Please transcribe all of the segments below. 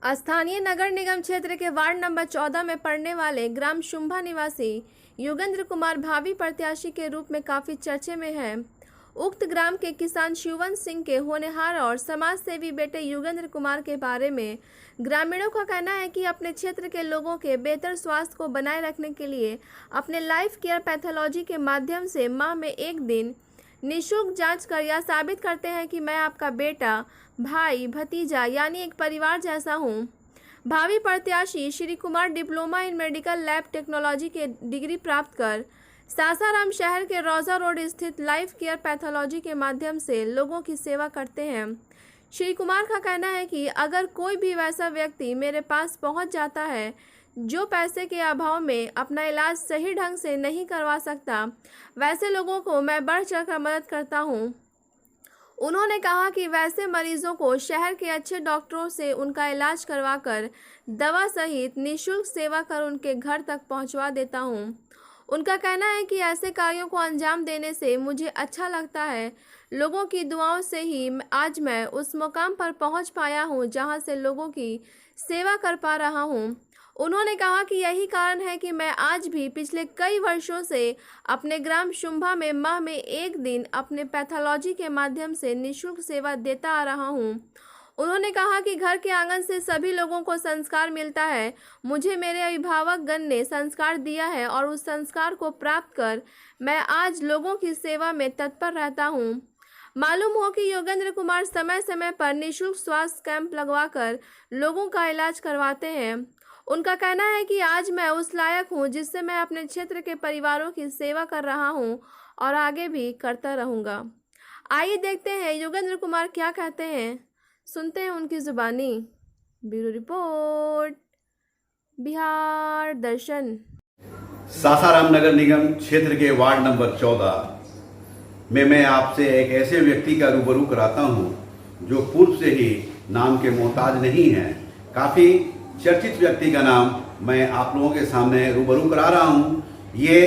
स्थानीय नगर निगम क्षेत्र के वार्ड नंबर 14 में पड़ने वाले ग्राम शुंभा निवासी योगेंद्र कुमार भावी प्रत्याशी के रूप में काफी चर्चे में हैं। उक्त ग्राम के किसान शिववंत सिंह के होनहार और समाज सेवी बेटे योगेंद्र कुमार के बारे में ग्रामीणों का कहना है कि अपने क्षेत्र के लोगों के बेहतर स्वास्थ्य को बनाए रखने के लिए अपने लाइफ केयर पैथोलॉजी के माध्यम से माह में एक दिन निःशुल्क जांच कर यह साबित करते हैं कि मैं आपका बेटा, भाई, भतीजा यानी एक परिवार जैसा हूं। भावी प्रत्याशी Shri Kumar diploma in medical lab technology के डिग्री प्राप्त कर सासाराम शहर के रोजा रोड स्थित लाइफ केयर पैथोलॉजी के माध्यम से लोगों की सेवा करते हैं। श्री कुमार का कहना है कि अगर कोई भी वैसा व्यक्ति मेरे पास पहुंच जाता है जो पैसे के अभाव में अपना इलाज सही ढंग से नहीं करवा सकता, वैसे लोगों को मैं बढ़ चढ़कर मदद करता हूं। उन्होंने कहा कि वैसे मरीजों को शहर के अच्छे डॉक्टरों से उनका इलाज करवाकर दवा सहित निःशुल्क सेवा कर उनके घर तक पहुंचवा देता हूं। उनका कहना है कि ऐसे कार्यों को अंजाम देने से मुझे अच्छा लगता है। लोगों की दुआओं से ही आज मैं उस मुकाम पर पहुंच पाया हूं जहां से लोगों की सेवा कर पा रहा हूं। उन्होंने कहा कि यही कारण है कि मैं आज भी पिछले कई वर्षों से अपने ग्राम शुंभा में माह में एक दिन अपने पैथोलॉजी के माध्यम से निःशुल्क सेवा देता आ रहा हूं। उन्होंने कहा कि घर के आंगन से सभी लोगों को संस्कार मिलता है। मुझे मेरे अभिभावक गण ने संस्कार दिया है और उस संस्कार को प्राप्त कर मैं आज लोगों की सेवा में तत्पर रहता हूं। मालूम हो कि योगेंद्र कुमार समय समय पर निःशुल्क स्वास्थ्य कैंप लगवाकर लोगों का इलाज करवाते हैं। उनका कहना है कि आज मैं उस लायक हूं जिससे मैं अपने क्षेत्र के परिवारों की सेवा कर रहा हूं और आगे भी करता रहूंगा। आइए देखते हैं योगेंद्र कुमार क्या कहते हैं, सुनते हैं उनकी जुबानी। ब्यूरो रिपोर्ट, बिहार दर्शन। सासाराम नगर निगम क्षेत्र के वार्ड नंबर 14 में मैं आपसे एक ऐसे व्यक्ति का रूबरू कराता हूं जो पूर्व से ही नाम के मोहताज नहीं है। काफी चर्चित व्यक्ति का नाम मैं आप लोगों के सामने रूबरू करा रहा हूं। ये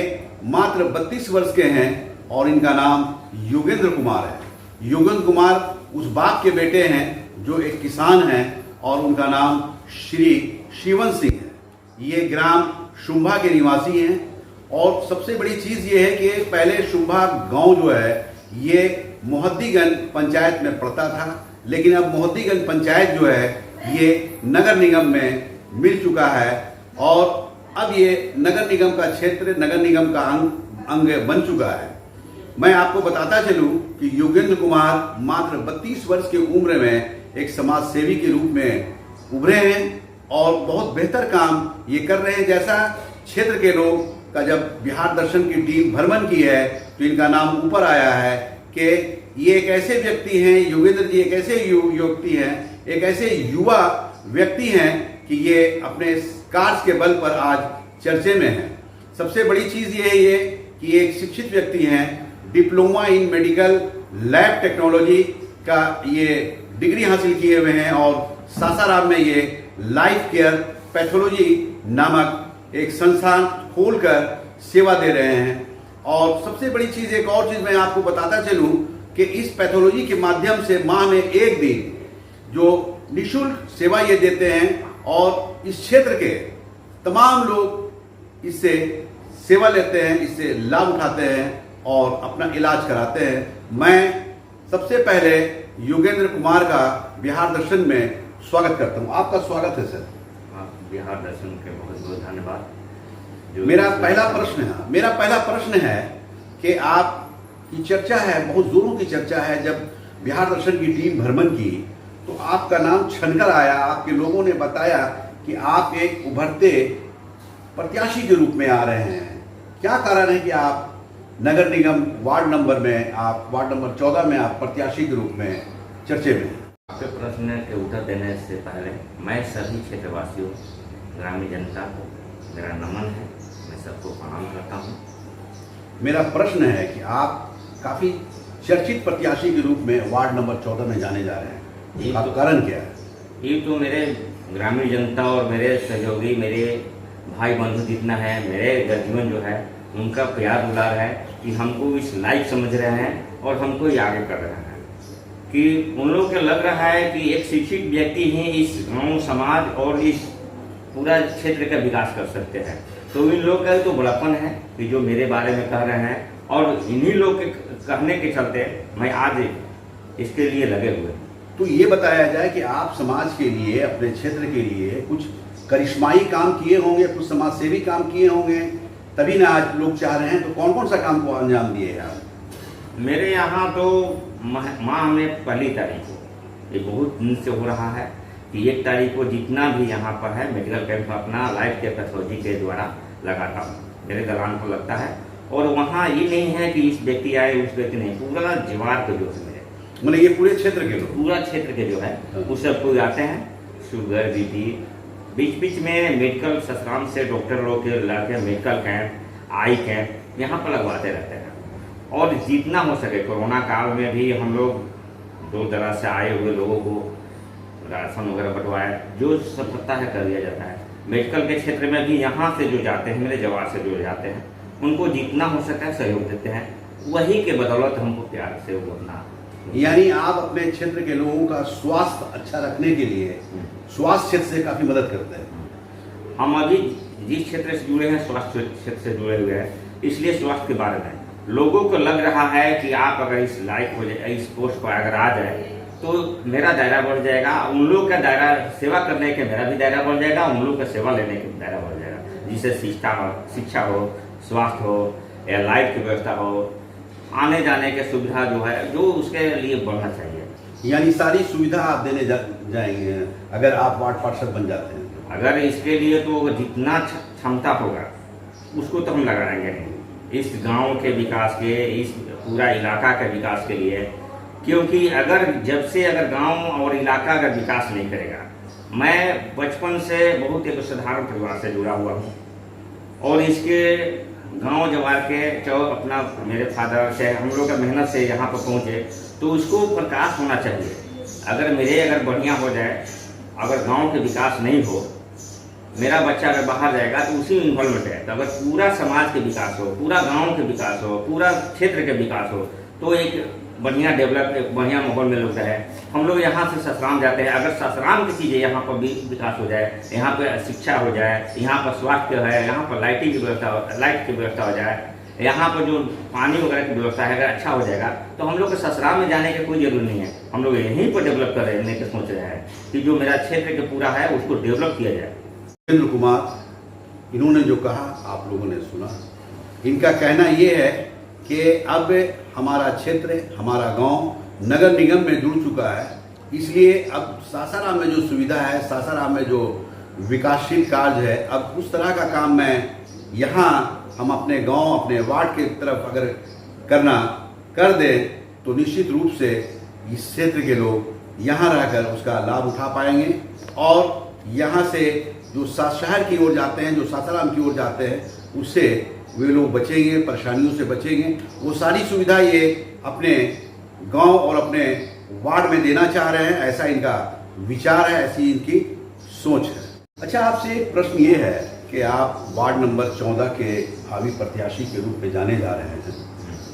मात्र 32 वर्ष के हैं और इनका नाम योगेंद्र कुमार है। योगेंद्र कुमार उस बाप के बेटे हैं जो एक किसान हैं और उनका नाम श्री शिववंत सिंह है। ये ग्राम शुंभा के निवासी हैं और सबसे बड़ी चीज ये है कि पहले शुंभा गांव जो है ये मोहद्दीगंज पंचायत में पड़ता था, लेकिन अब मोहद्दीगंज पंचायत जो है ये नगर निगम में मिल चुका है और अब ये नगर निगम का क्षेत्र, नगर निगम का अंग बन चुका है। मैं आपको बताता चलूं कि योगेंद्र कुमार मात्र 32 वर्ष की उम्र में एक समाज सेवी के रूप में उभरे हैं और बहुत बेहतर काम ये कर रहे हैं। जैसा क्षेत्र के लोग का जब बिहार दर्शन की टीम भ्रमण की है तो इनका नाम ऊपर आया है कि ये एक ऐसे व्यक्ति हैं, योगेंद्र जी एक ऐसे व्यक्ति हैं, एक ऐसे युवा व्यक्ति हैं कि ये अपने कार्य के बल पर आज चर्चे में हैं। सबसे बड़ी चीज ये है ये कि एक शिक्षित व्यक्ति हैं, diploma in medical lab technology का ये डिग्री हासिल किए हुए हैं और सासाराम में ये लाइफ केयर पैथोलॉजी नामक एक संस्थान खोलकर सेवा दे रहे हैं। और सबसे बड़ी चीज, एक और चीज मैं आपको बताता चलूं कि इस पैथोलॉजी के माध्यम से माह में एक दिन जो निःशुल्क सेवा ये देते हैं और इस क्षेत्र के तमाम लोग इससे सेवा लेते हैं, इससे लाभ उठाते हैं और अपना इलाज कराते हैं। मैं सबसे पहले योगेंद्र कुमार का बिहार दर्शन में स्वागत करता हूं। आपका स्वागत है सर। बिहार दर्शन के बहुत बहुत धन्यवाद। मेरा पहला प्रश्न है कि आपकी चर्चा है, बहुत जोरों की चर्चा है। जब बिहार दर्शन की टीम भ्रमण की तो आपका नाम छनकर आया, आपके लोगों ने बताया कि आप एक उभरते प्रत्याशी के रूप में आ रहे हैं। क्या कारण है कि आप नगर निगम वार्ड नंबर 14 में आप प्रत्याशी के रूप में चर्चे में? आपके प्रश्न के उत्तर देने से पहले मैं सभी क्षेत्रवासियों, ग्रामीण जनता को मेरा नमन है, मैं सबको प्रणाम करता हूँ। मेरा प्रश्न है कि आप काफी चर्चित प्रत्याशी के रूप में वार्ड नंबर 14 में जाने जा रहे हैं, आपका कारण क्या है? ये तो मेरे ग्रामीण जनता और मेरे सहयोगी, मेरे भाई बंधु जितना है, मेरे जीवन जो है उनका प्यार दुलार है कि हमको इस लायक समझ रहे हैं और हमको ये आगे कर रहे हैं। कि उन लोगों को लग रहा है कि एक शिक्षित व्यक्ति ही इस गांव समाज और इस पूरा क्षेत्र का विकास कर सकते हैं। तो इन लोग का तो बड़ापन है कि जो मेरे बारे में कह रहे हैं, और इन्हीं लोग के कहने के चलते मैं आज इसके लिए लगे हुए। तो ये बताया जाए कि आप समाज के लिए, अपने क्षेत्र के लिए कुछ करिश्माई काम किए होंगे, कुछ समाज सेवी काम किए होंगे, तभी ना आज लोग चाह रहे हैं। तो कौन कौन सा काम को अंजाम दिए हैं आप? मेरे यहाँ तो माह में पहली तारीख को, ये बहुत दिन से हो रहा है कि 1 तारीख को जितना भी यहाँ पर है मेडिकल कैंप अपना लाइफ के पैथोलॉजी के द्वारा लगाता हूँ, मेरे दलान को लगता है। और वहाँ ये नहीं है कि इस व्यक्ति आए उस व्यक्ति नहीं, पूरा जवार के जो है मेरे, मतलब ये पूरे क्षेत्र के लोग, पूरा क्षेत्र के जो है वो सब कोई आते हैं। शुगर, बीपी, बीच बीच में मेडिकल ससराम से डॉक्टर लोग के लाके मेडिकल कैंप, आई कैंप यहाँ पर लगवाते रहते हैं। और जितना हो सके कोरोना काल में भी हम लोग दूर दराज से आए हुए लोगों को राशन वगैरह बंटवाए, जो सब सकता है कर दिया जाता है। मेडिकल के क्षेत्र में भी यहाँ से जो जाते हैं, मेरे जवान से जो जाते हैं, उनको जितना हो सके सहयोग देते हैं। वही के बदौलत हमको प्यार से वो अपना, यानी आप अपने क्षेत्र के लोगों का स्वास्थ्य अच्छा रखने के लिए स्वास्थ्य क्षेत्र से काफी मदद करते हैं। हम अभी जिस क्षेत्र से जुड़े हैं स्वास्थ्य क्षेत्र से जुड़े हुए हैं, इसलिए स्वास्थ्य के बारे में लोगों को लग रहा है कि आप अगर इस लायक हो जाए, इस पोस्ट पर अगर आ जाए तो मेरा दायरा बढ़ जाएगा, उन लोग का दायरा सेवा करने के मेरा भी दायरा बढ़ जाएगा, उन लोग का सेवा लेने का दायरा बढ़ जाएगा, जिससे शिक्षा हो, स्वास्थ्य हो या लाइट की व्यवस्था हो, आने जाने के सुविधा जो है जो उसके लिए बढ़ना चाहिए। यानी सारी सुविधा आप देने जाएंगे अगर आप वार्ड पार्षद बन जाते हैं? अगर इसके लिए तो जितना क्षमता होगा उसको तो हम लगाएंगे नहीं, इस गांव के विकास के, इस पूरा इलाका के विकास के लिए। क्योंकि अगर जब से अगर गांव और इलाका का विकास नहीं करेगा, मैं बचपन से बहुत एक साधारण परिवार से जुड़ा हुआ हूँ और इसके गांव जवार के अपना मेरे फादर से हम लोग का मेहनत से यहाँ पर पहुँचे, तो उसको प्रकाश होना चाहिए। अगर बढ़िया हो जाए, अगर गांव के विकास नहीं हो, मेरा बच्चा अगर बाहर जाएगा तो उसी में इन्वॉल्वमेंट है। तो अगर पूरा समाज के विकास हो, पूरा गांव के विकास हो, पूरा क्षेत्र के विकास हो, तो एक बढ़िया डेवलप, बढ़िया माहौल में लोग रहे। हम लोग यहाँ से ससराम जाते हैं, अगर ससराम की चीज़ें यहाँ पर भी विकास हो जाए, यहाँ पर शिक्षा हो जाए, यहाँ पर स्वास्थ्य है, यहाँ पर लाइटिंग की व्यवस्था, लाइट की व्यवस्था हो जाए, यहाँ पर जो पानी वगैरह की व्यवस्था है अगर अच्छा हो जाएगा, तो हम लोग को ससराम में जाने की कोई जरूरत नहीं है। हम लोग यहीं पर डेवलप करने के सोच रहे हैं कि जो मेरा क्षेत्र के पूरा है उसको डेवलप किया जाए। योगेंद्र कुमार, इन्होंने जो कहा आप लोगों ने सुना। इनका कहना ये है कि अब हमारा क्षेत्र, हमारा गांव नगर निगम में जुड़ चुका है, इसलिए अब सासाराम में जो सुविधा है, सासाराम में जो विकासशील कार्य है, अब उस तरह का काम मैं यहाँ हम अपने गांव, अपने वार्ड के तरफ अगर कर दें तो निश्चित रूप से इस क्षेत्र के लोग यहाँ रहकर उसका लाभ उठा पाएंगे और यहाँ से जो शहर की ओर जाते हैं, जो सासाराम की ओर जाते हैं, उससे वे लोग बचेंगे, परेशानियों से बचेंगे। वो सारी सुविधा ये अपने गांव और अपने वार्ड में देना चाह रहे हैं, ऐसा इनका विचार है, ऐसी इनकी सोच है। अच्छा, आपसे एक प्रश्न ये है कि आप वार्ड नंबर 14 के भावी प्रत्याशी के रूप में जाने जा रहे हैं,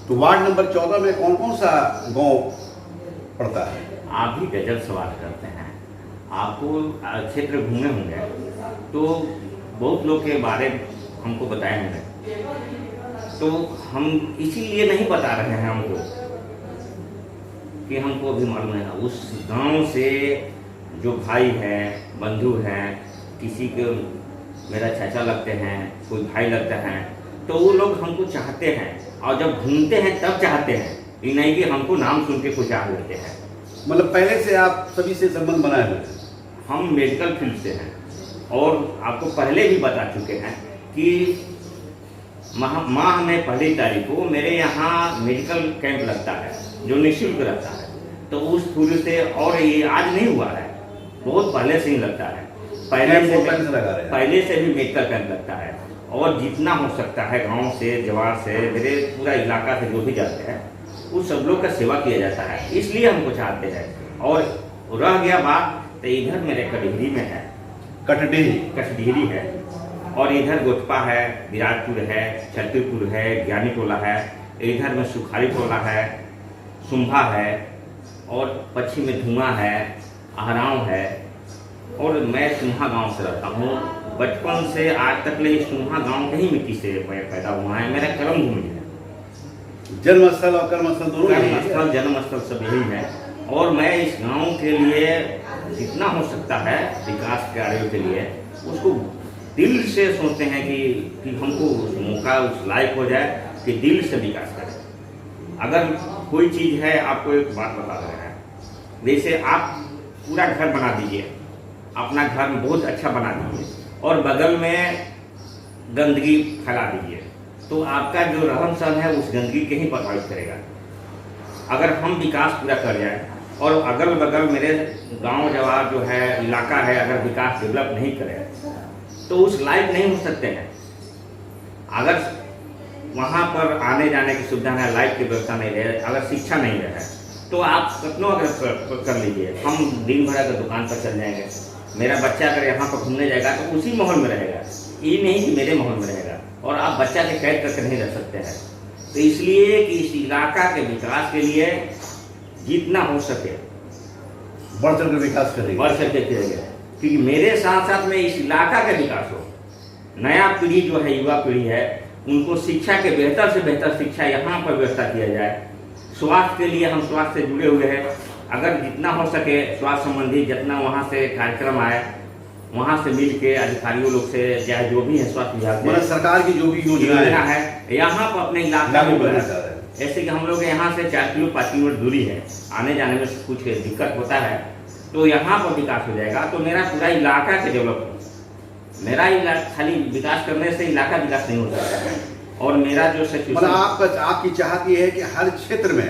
तो वार्ड नंबर 14 में कौन कौन सा गांव पड़ता है? आप भी गजब सवाल करते हैं। आपको क्षेत्र घूमे होंगे तो बहुत लोग के बारे हमको बताए होंगे, तो हम इसीलिए नहीं बता रहे हैं हमको कि हमको अभी मालूम है। उस गांव से जो भाई हैं, बंधु हैं, किसी के मेरा चाचा लगते हैं, कोई भाई लगता है, तो वो लोग हमको चाहते हैं और जब घूमते हैं तब चाहते हैं, ये नहीं कि हमको नाम सुन के कुछ आ लेते हैं। मतलब पहले से आप सभी से संबंध बनाए हुए हैं? हम मेडिकल फील्ड से हैं और आपको पहले भी बता चुके हैं कि माह में पहली तारीख को मेरे यहाँ मेडिकल कैंप लगता है जो निःशुल्क रहता है। तो उस थ्रू से, और ये आज नहीं हुआ है, बहुत पहले से ही लगता है, पहले से भी मेडिकल कैंप लगता है। और जितना हो सकता है गांव से, जवार से, मेरे पूरा इलाका से जो भी जाते हैं उस सब लोग का सेवा किया जाता है, इसलिए हमको चाहते हैं। और रह गया बात तो इधर मेरे कटघरी में है, कटडीरी है, और इधर गोटपा है, विराटपुर है, छत्तीपुर है, ज्ञानी टोला है, इधर में सुखारी टोला है, सुंभा है, और पश्चिम में धुआं है, आहराव है। और मैं सुम्हा गांव से रहता हूँ। बचपन से आज तक ले सुम्हा गांव के ही मिट्टी से मैं पैदा हुआ है। मेरा कर्म भूमि है, जन्मस्थल और कर्मस्थल दोनों यही है। कर्मस्थल जन्मस्थल सब यही है। और मैं इस गांव के लिए जितना हो सकता है विकास कार्यों के लिए उसको दिल से सोचते हैं कि हमको उस मौका उस लायक हो जाए कि दिल से विकास करें। अगर कोई चीज़ है, आपको एक बात बता रहे हैं, जैसे आप पूरा घर बना दीजिए, अपना घर बहुत अच्छा बना दीजिए और बगल में गंदगी फैला दीजिए, तो आपका जो रहन सहन है उस गंदगी के ही प्रभावित करेगा। अगर हम विकास पूरा कर जाए और अगल बगल मेरे गांव जवार जो है इलाका है, अगर विकास डेवलप नहीं करे तो उस लायक नहीं हो सकते हैं। अगर वहाँ पर आने जाने की सुविधा है, लाइट की व्यवस्था नहीं रहे, अगर शिक्षा नहीं रहे, तो आप कितनों अगर कर लीजिए, हम दिन भर अगर दुकान पर चल जाएंगे, मेरा बच्चा अगर यहाँ पर घूमने जाएगा तो उसी माहौल में रहेगा, ये नहीं कि मेरे माहौल में रहेगा। और आप बच्चा के कैद करके नहीं रह सकते हैं। तो इसलिए कि इस इलाका के विकास के लिए जितना हो सके बढ़ चढ़ कर विकास करेंगे, बढ़ सके करेंगे, क्योंकि मेरे साथ साथ में इस इलाका का विकास हो। नया पीढ़ी जो है, युवा पीढ़ी है, उनको शिक्षा के बेहतर से बेहतर शिक्षा यहाँ पर व्यवस्था किया जाए। स्वास्थ्य के लिए हम स्वास्थ्य से जुड़े हुए हैं। अगर जितना हो सके स्वास्थ्य संबंधी जितना वहाँ से कार्यक्रम आए, वहाँ से मिल के अधिकारियों लोग से, चाहे जो भी है स्वास्थ्य विभाग मतलब सरकार की जो भी योजना है यहाँ पर अपने इलाका में बढ़ना चाह रहे हैं। जैसे कि हम लोग यहाँ से 4 किलो 5 किलोमीटर दूरी है, आने जाने में कुछ दिक्कत होता है, तो यहाँ पर विकास हो जाएगा तो मेरा पूरा इलाका के डेवलप हो। मेरा खाली विकास करने से इलाका विकास नहीं हो सकता है। और मेरा जो मतलब आपकी चाहत ये है कि हर क्षेत्र में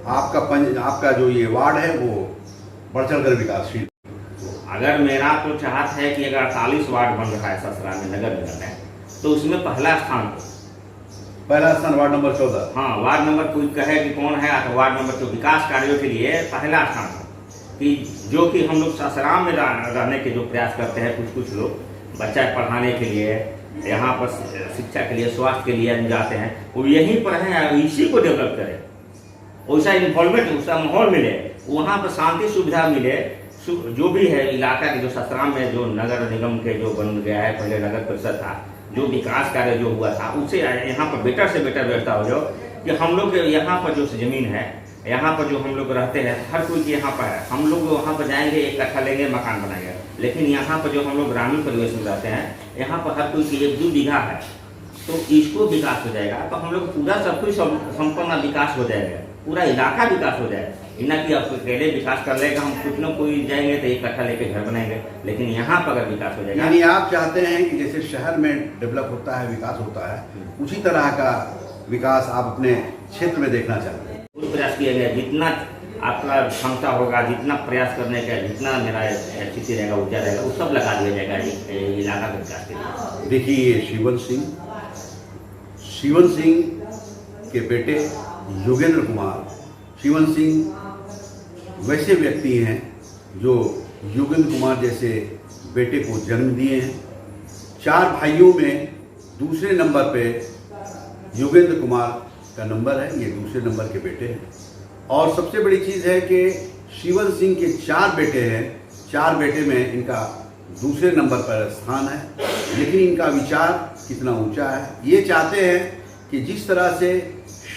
आपका जो ये वार्ड है वो बढ़ चढ़ कर विकासशील। अगर मेरा तो चाहत है कि अगर 48 वार्ड बन रहा है ससरा में, नगर निगम में, तो उसमें पहला स्थान वार्ड नंबर 14। हाँ, वार्ड नंबर कोई कहे कि कौन है, तो वार्ड नंबर 14 विकास कार्यों के लिए पहला स्थान हो। कि जो कि हम लोग ससराम में रहने के जो प्रयास करते हैं, कुछ लोग बच्चा पढ़ाने के लिए, यहाँ पर शिक्षा के लिए, स्वास्थ्य के लिए जाते हैं, वो यहीं पर हैं, इसी को डेवलप करें, वैसा इन्वॉल्वमेंट, उसका माहौल मिले, वहाँ पर शांति सुविधा मिले। जो भी है इलाका के जो ससराम में जो नगर निगम के जो बन गया है, पहले नगर परिषद था, जो विकास कार्य जो हुआ था, उससे यहाँ पर बेटर से बेटर व्यवस्था हो जाओ कि हम लोग यहाँ पर जो ज़मीन है, यहाँ पर जो हम लोग रहते हैं, हर कोई की यहाँ पर है, हम लोग वहाँ पर जाएंगे, एक कट्ठा लेंगे, मकान बनाएंगे। लेकिन यहाँ पर जो हम लोग ग्रामीण परिवेश में रहते हैं, यहाँ पर हर कोई की 1-2 बीघा है, तो इसको विकास हो जाएगा तो हम लोग पूरा सब कुछ संपन्न विकास हो जाएगा, पूरा इलाका विकास हो जाएगा। इना कि आप अकेले विकास कर लेगा, हम कुछ न कोई जाएंगे तो एक कट्ठा लेके घर बनाएंगे, लेकिन यहाँ पर अगर विकास हो जाएगा। यानी आप चाहते हैं कि जैसे शहर में डेवलप होता है, विकास होता है, उसी तरह का विकास आप अपने क्षेत्र में देखना चाहते हैं। पूरा प्रयास किया गया, जितना आपका क्षमता होगा, जितना प्रयास करने का, जितना मेरा स्थिति रहेगा, ऊर्जा रहेगा, वो सब लगा दिया जाएगा इलाका के विकास के लिए। देखिए, शिवन सिंह के बेटे योगेंद्र कुमार, शिवन सिंह वैसे व्यक्ति हैं जो योगेंद्र कुमार जैसे बेटे को जन्म दिए हैं। 4 भाइयों में दूसरे नंबर पे योगेंद्र कुमार का नंबर है, ये दूसरे नंबर के बेटे हैं। और सबसे बड़ी चीज़ है कि शिवन सिंह के 4 बेटे हैं, 4 बेटे में इनका दूसरे नंबर पर स्थान है, लेकिन इनका विचार कितना ऊंचा है। ये चाहते हैं कि जिस तरह से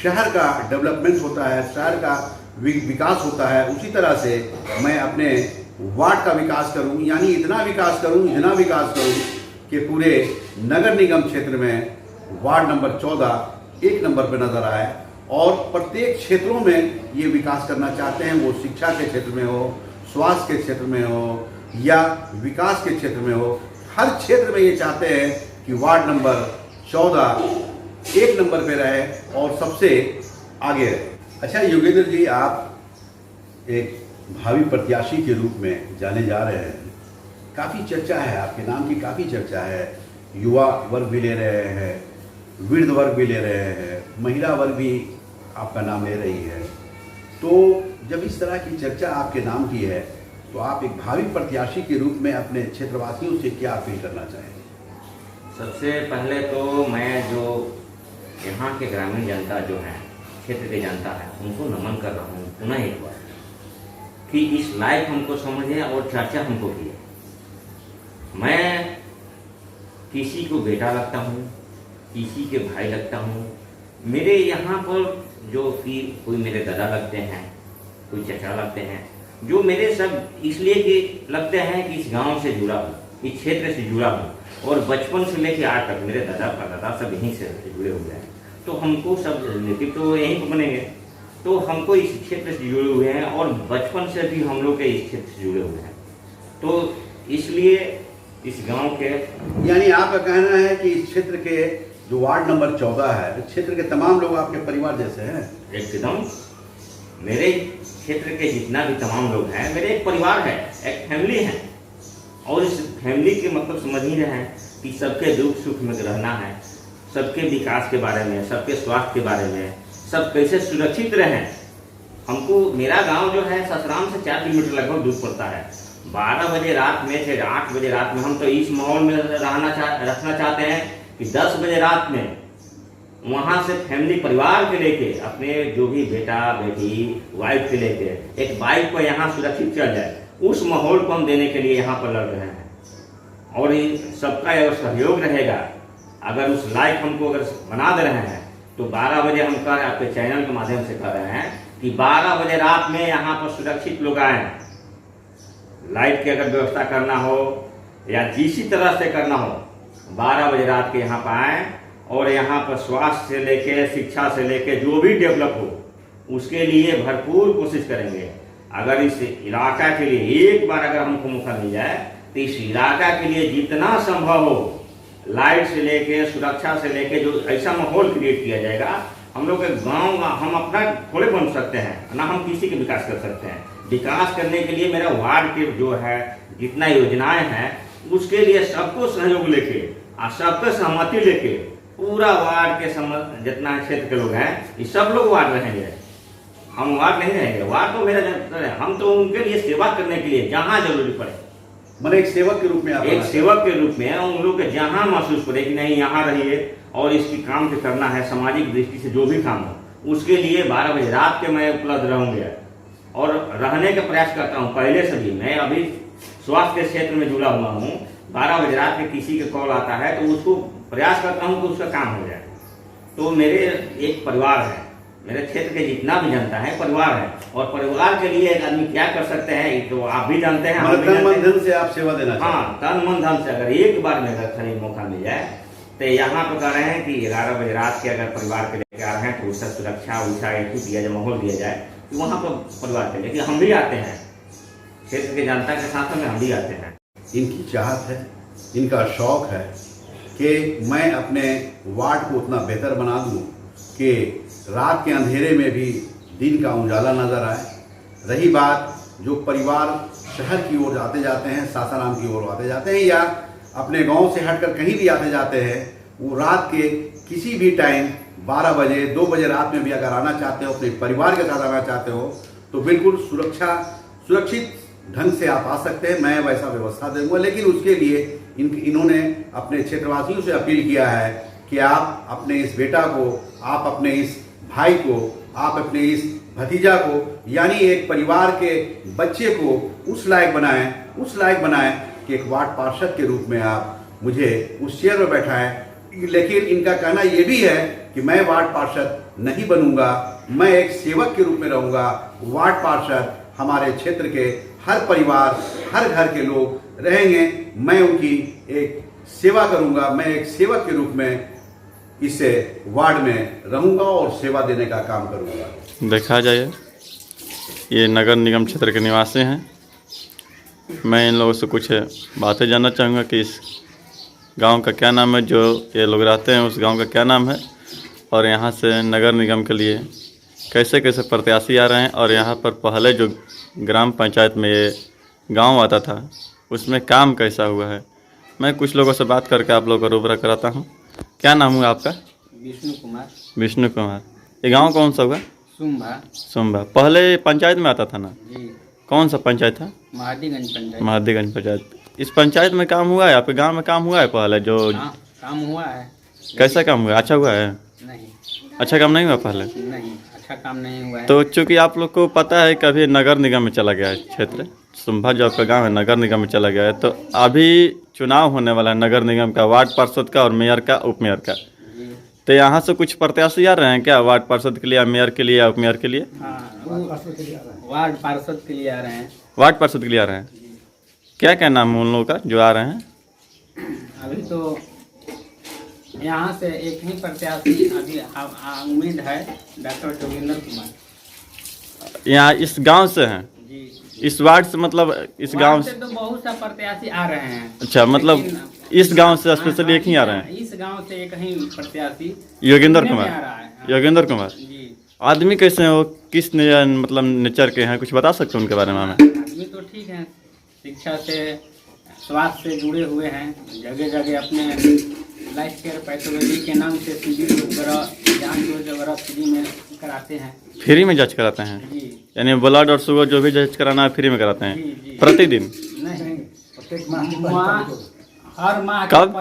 शहर का डेवलपमेंट होता है, शहर का विकास होता है, उसी तरह से मैं अपने वार्ड का विकास करूं, यानी इतना विकास करूं कि पूरे नगर निगम क्षेत्र में वार्ड नंबर 14 1 नंबर पर नजर आए। और प्रत्येक क्षेत्रों में ये विकास करना चाहते हैं, वो शिक्षा के क्षेत्र में हो, स्वास्थ्य के क्षेत्र में हो या विकास के क्षेत्र में हो, हर क्षेत्र में ये चाहते हैं कि वार्ड नंबर 14 1 नंबर पे रहे और सबसे आगे रहे। अच्छा योगेंद्र जी, आप एक भावी प्रत्याशी के रूप में जाने जा रहे हैं, काफ़ी चर्चा है, आपके नाम की काफ़ी चर्चा है, युवा वर्ग भी ले रहे हैं, वृद्ध वर्ग भी ले रहे हैं, महिला वर्ग भी आपका नाम ले रही है। तो जब इस तरह की चर्चा आपके नाम की है, तो आप एक भावी प्रत्याशी के रूप में अपने क्षेत्रवासियों से क्या अपील करना चाहेंगे? सबसे पहले तो मैं जो यहाँ के ग्रामीण जनता जो है, क्षेत्र की जनता है, उनको नमन कर रहा हूँ पुनः एक बार कि इस लायक हमको समझे और चर्चा हमको किए। मैं किसी को बेटा लगता हूँ, किसी के भाई लगता हूँ। मेरे यहाँ पर जो कि कोई मेरे दादा लगते हैं, कोई चचा लगते हैं, जो मेरे सब इसलिए कि लगते हैं कि इस गांव से जुड़ा हूँ, इस क्षेत्र से जुड़ा हूँ, और बचपन से लेकर आज तक मेरे दादा परदादा सब यहीं से जुड़े हुए हैं। तो हमको सब रिलेटिव तो यहीं पर बनेंगे, तो हमको इस क्षेत्र से जुड़े हुए हैं और बचपन से भी हम लोग के इस क्षेत्र से जुड़े हुए हैं। तो इसलिए इस गांव के, यानी आपका कहना है कि इस क्षेत्र के जो वार्ड नंबर 14 है, इस क्षेत्र के तमाम लोग आपके परिवार जैसे हैं? एकदम मेरे क्षेत्र के जितना भी तमाम लोग हैं मेरे एक परिवार है, एक फैमिली है। और इस फैमिली के मतलब समझ ही रहे हैं कि सबके दुख सुख में रहना है, सबके विकास के बारे में, सबके स्वास्थ्य के बारे में, सब कैसे सुरक्षित रहें। हमको मेरा गांव जो है ससराम से 4 किलोमीटर लगभग दूर पड़ता है। 12 बजे रात में से 8 बजे रात में हम तो इस माहौल में रखना चाहते हैं कि 10 बजे रात में वहाँ से फैमिली परिवार के लेके, अपने जो भी बेटा बेटी वाइफ के लेके एक बाइक पर यहाँ सुरक्षित चल जाए। उस माहौल को हम देने के लिए यहाँ पर लड़ रहे हैं। और सबका अगर सहयोग रहेगा, अगर उस लायक हमको अगर बना दे रहे हैं, तो 12 बजे हम कह आपके चैनल के माध्यम से कह रहे हैं कि 12 बजे रात में यहाँ पर सुरक्षित लोग आए। लाइट की अगर व्यवस्था करना हो या जिसी तरह से करना हो, 12 बजे रात के यहाँ पर आए और यहाँ पर स्वास्थ्य से लेके, शिक्षा से लेके जो भी डेवलप हो उसके लिए भरपूर कोशिश करेंगे। अगर इस इलाका के लिए एक बार अगर हमको मौका मिल जाए तो इस इलाका के लिए जितना संभव हो, लाइट से लेके, सुरक्षा से लेके, जो ऐसा माहौल क्रिएट किया जाएगा। हम लोग के गाँव हम अपना थोड़े बन सकते हैं ना, हम किसी के विकास कर सकते हैं। विकास करने के लिए मेरा वार्ड के जो है जितना योजनाएं हैं उसके लिए सबको सहयोग लेके और सबको सहमति लेके पूरा वार्ड के जितना क्षेत्र के लोग हैं ये सब लोग वार्ड रहेंगे। हम वार्ड नहीं रहेंगे, वार्ड तो मेरा है। हम तो उनके लिए सेवा करने के लिए जहाँ जरूरी पड़े, मतलब एक सेवक के रूप में, एक सेवक के रूप में उन लोग के जहाँ महसूस पड़े कि नहीं यहाँ रहिए और इसकी काम के करना है, सामाजिक दृष्टि से जो भी काम हो उसके लिए 12 बजे रात के मैं उपलब्ध रहूँगा और रहने का प्रयास करता हूँ। पहले से भी मैं अभी स्वास्थ्य के क्षेत्र में जुड़ा हुआ हूँ। 12 बजे रात में किसी का कॉल आता है तो उसको प्रयास करता हूँ कि उसका काम हो जाए। तो मेरे एक परिवार है, मेरे क्षेत्र के जितना भी जनता है परिवार है, और परिवार के लिए एक आदमी क्या कर सकते हैं तो आप भी जानते हैं, हम भी तन मन धन से आप सेवा देना। हाँ, तन मन धन से अगर एक बार में अगर खरीद मौका मिल जाए तो यहाँ पर कह रहे हैं कि 11 बजे रात के अगर परिवार के लेकर आ रहे हैं तो उसका सुरक्षा उषा एक दिया जाए, माहौल दिया जाए। तो वहाँ पर परिवार के लेकर हम भी आते हैं, क्षेत्र के जनता के साथ में हम भी आते हैं। इनकी चाहत है, इनका शौक है कि मैं अपने वार्ड को उतना बेहतर बना दूं कि रात के अंधेरे में भी दिन का उजाला नजर आए। रही बात जो परिवार शहर की ओर आते जाते हैं, सासाराम की ओर आते जाते हैं या अपने गांव से हटकर कहीं भी आते जाते हैं, वो रात के किसी भी टाइम 12 बजे 2 बजे रात में भी अगर आना चाहते हो, अपने परिवार के साथ आना चाहते हो तो बिल्कुल सुरक्षित ढंग से आप आ सकते हैं। मैं वैसा व्यवस्था दूंगा, लेकिन उसके लिए इन्होंने अपने क्षेत्रवासियों से अपील किया है कि आप अपने इस बेटा को, आप अपने इस भाई को, आप अपने इस भतीजा को, यानी एक परिवार के बच्चे को उस लायक बनाएं कि एक वार्ड पार्षद के रूप में आप मुझे उस चेयर में बैठाएं। लेकिन इनका कहना यह भी है कि मैं वार्ड पार्षद नहीं बनूंगा, मैं एक सेवक के रूप में रहूंगा। वार्ड पार्षद हमारे क्षेत्र के हर परिवार, हर घर के लोग रहेंगे, मैं उनकी एक सेवा करूंगा, मैं एक सेवक के रूप में इस वार्ड में रहूंगा और सेवा देने का काम करूंगा। देखा जाए ये नगर निगम क्षेत्र के निवासी हैं। मैं इन लोगों से कुछ बातें जानना चाहूँगा कि इस गांव का क्या नाम है, जो ये लोग रहते हैं उस गांव का क्या नाम है, और यहाँ से नगर निगम के लिए कैसे कैसे प्रत्याशी आ रहे हैं, और यहाँ पर पहले जो ग्राम पंचायत में ये गांव आता था उसमें काम कैसा हुआ है। मैं कुछ लोगों से बात करके आप लोगों को रूबरा कराता हूँ। क्या नाम हुआ आपका? विष्णु कुमार। ये गांव कौन सा हुआ? सुम्भा। पहले पंचायत में आता था ना जी। कौन सा पंचायत था? महादीगंज पंचायत। इस पंचायत में काम हुआ है? आपके गांव में काम हुआ है पहले जो? हाँ, काम हुआ है। कैसा काम हुआ? अच्छा हुआ है? नहीं। अच्छा काम नहीं हुआ पहले? नहीं, अच्छा अच्छा काम नहीं हुआ है। तो चूंकि आप लोग को पता है कि अभी नगर निगम में चला गया है क्षेत्र, सुंभा जो आपका गांव है नगर निगम में चला गया है, तो अभी चुनाव होने वाला है नगर निगम का, वार्ड पार्षद का और मेयर का, उप मेयर का। जी तो यहाँ से कुछ प्रत्याशी आ रहे हैं क्या, वार्ड पार्षद के लिए या मेयर के लिए या उप मेयर के लिए? हाँ, वार्ड पार्षद के लिए आ रहे हैं। वार्ड पार्षद के लिए आ रहे हैं। क्या क्या नाम है उन लोगों का जो आ रहे हैं? अभी तो यहाँ से एक ही प्रत्याशी अभी उम्मीद है, डॉक्टर जोगिंदर कुमार। यहाँ इस गांव से हैं? जी, इस वार्ड से, मतलब इस गांव वार्ड से? से तो बहुत सा प्रत्याशी आ रहे हैं। अच्छा, मतलब लेकिन इस गांव से स्पेशली एक ही आ रहे हैं? इस गांव से एक ही प्रत्याशी योगेंद्र चुनने में कुमार। आ रहा है। हाँ। योगेंद्र कुमार जी, आदमी कैसे हैं वो, किस मतलब नेचर के हैं, कुछ बता सकते हैं उनके बारे में हमें? आदमी तो ठीक है, शिक्षा से स्वास्थ्य से जुड़े हुए हैं, जगह जगह अपने लाइफ केयर पैथोलॉजी के नाम से शिविर वगैरह, जांच वगैरह फ्री में कराते हैं। फ्री में जांच कराते हैं? जी यानी ब्लड और शुगर जो भी जांच कराना है फ्री में कराते जी हैं जी। प्रतिदिन? नहीं, प्रत्येक माह की हर माह की कब?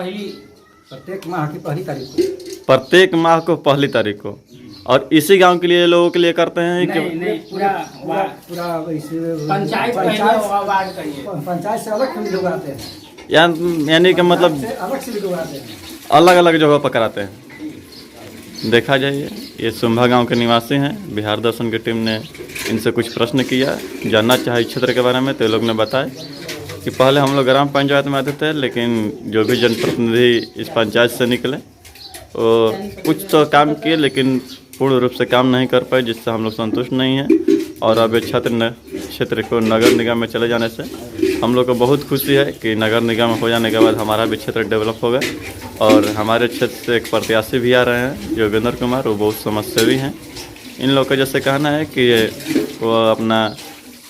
प्रत्येक माह की पहली तारीख को। प्रत्येक माह को पहली तारीख को। और इसी गांव के लिए, लोगों के लिए करते हैं कि? नहीं, पूरा पूरा इसे पंचायत वार्ड कहिए। पंचायत से अलग लोग आते हैं, यानी कि मतलब से अलग से लोग आते हैं। अलग अलग जगह पर कराते हैं। देखा जाए ये सुंभा गांव के निवासी हैं। बिहार दर्शन की टीम ने इनसे कुछ प्रश्न किया, जानना चाहे क्षेत्र के बारे में, तो ये लोग ने बताया कि पहले हम लोग ग्राम पंचायत में आते थे, लेकिन जो भी जनप्रतिनिधि इस पंचायत से निकले वो कुछ तो काम किए लेकिन पूर्ण रूप से काम नहीं कर पाए, जिससे हम लोग संतुष्ट नहीं हैं। और अब क्षेत्र को नगर निगम में चले जाने से हम लोग को बहुत खुशी है कि नगर निगम हो जाने के बाद हमारा भी क्षेत्र डेवलप होगा। और हमारे क्षेत्र से एक प्रत्याशी भी आ रहे हैं योगेंद्र कुमार, वो बहुत समाजसेवी हैं। इन लोगों का जैसे कहना है कि वो अपना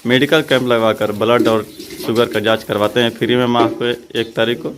मेडिकल कैंप लगवाकर ब्लड और शुगर का जांच करवाते हैं फ्री में माह को 1 तारीख को।